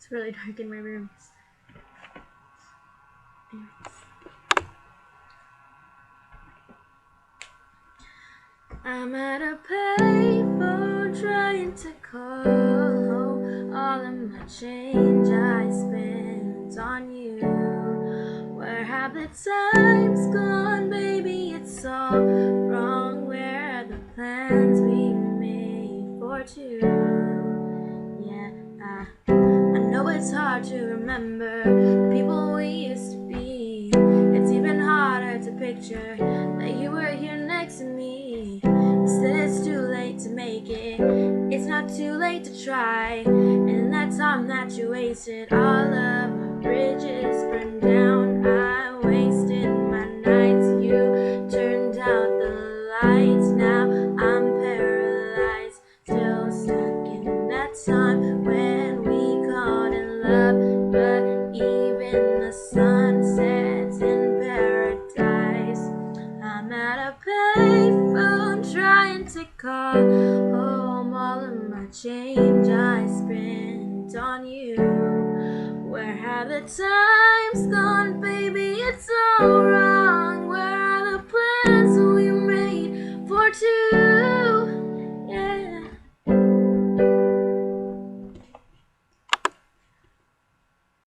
It's really dark in my room. I'm at a payphone trying to call all of my change I spent on you. Where have the times gone, baby? It's all wrong. Where are the plans we made for two? Yeah, I know it's hard to remember the people we used to be. It's even harder to picture that you were here next to me. Instead, it's too late to make it. It's not too late to try. And in that time that you wasted, all of my bridges burned down. I wasted my nights. You turned out the lights. Now I'm paralyzed, still stuck in that time when we caught in love. But even the sun sets in paradise. I'm at a payphone trying to call home all of my change I spent on you. Where have the times gone, baby? It's all wrong.